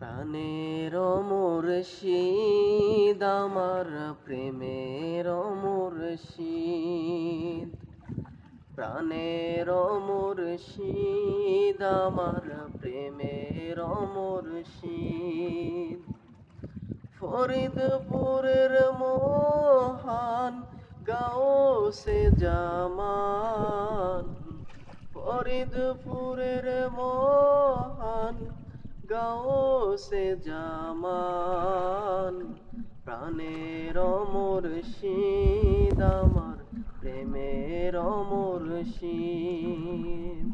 প্রাণের মুর্শিদ আমার প্রেমের মুর্শিদ, প্রাণের মুর্শিদ আমার প্রেমের মুর্শিদ। ফরিদপুরের মহান গাউসে জামান, ফরিদপুরের মহান গাউসে জামান। প্রাণের মুর্শিদ আমার প্রেমের মুর্শিদ।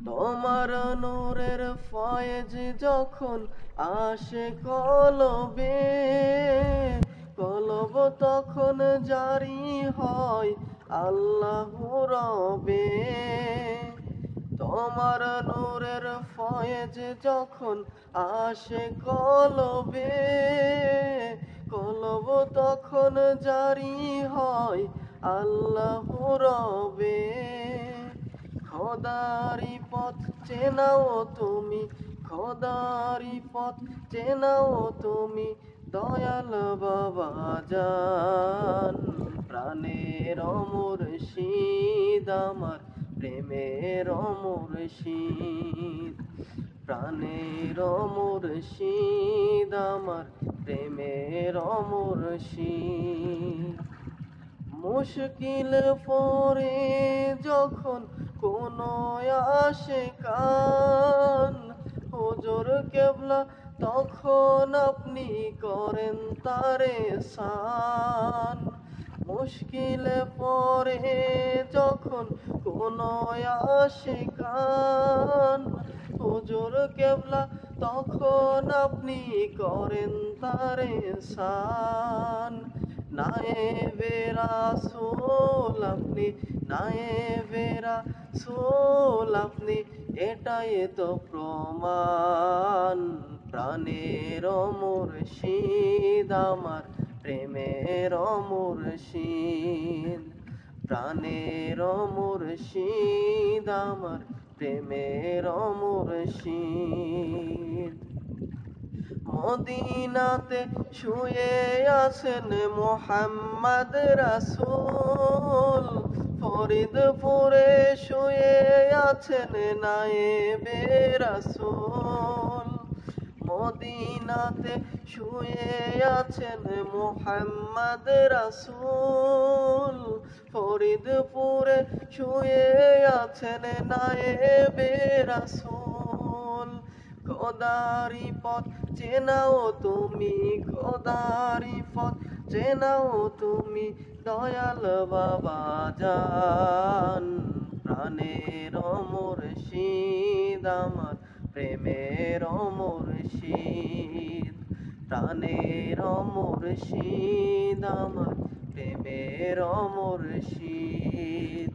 তোমার নূরের ফয়েজ যখন আসে কলবে, কলব তখন জারি হয় আল্লাহ রবে। তোমার নূরের ফয়েজ যখন আসে কলবে, কলব তখন জারি হয় আল্লাহ রবে। খোদারি পথ চেনাও তুমি, খোদারি পথ চেনাও তুমি, দয়াল বাবা জান। প্রাণের মুর্শিদ আমার প্রেমের মুর্শিদ, প্রাণের মুর্শিদ আমার প্রেমের মুর্শিদ। মুশকিল পরে যখন কোনো আশিকান, হুজুর কেবলা তখন আপনি করেন তারে সান। মুশকিল পরে যখন কোনো আশিকান, হুজুর কেবলা তখন আপনি করেন তারে সান। নায়েবে রাসূল আপনি, নায়েবে রাসূল আপনি, এটাই তো প্রমাণ। প্রাণের মুর্শিদ আমার প্রেমের মুর্শিদ, প্রাণের মুর্শিদ আমার প্রেমের মুর্শিদ। মদিনাতে শুয়ে আছেন মুহাম্মদ রাসূল, ফরিদপুরে শুয়ে আছেন নায়েবে রাসূল। মদিনাতে শুয়ে আছেন মুহাম্মদ রাসূল, ফরিদপুরে শুয়ে আছেন নায়েবে রাসূল। খোদারি পথ চেনাও তুমি, খোদারি পথ চেনাও তুমি, দয়াল বাবা জান। প্রাণের মুর্শিদ আমার প্রেমের মুর্শিদ, প্রাণের মুর্শিদ আমার প্রেমের মুর্শিদ।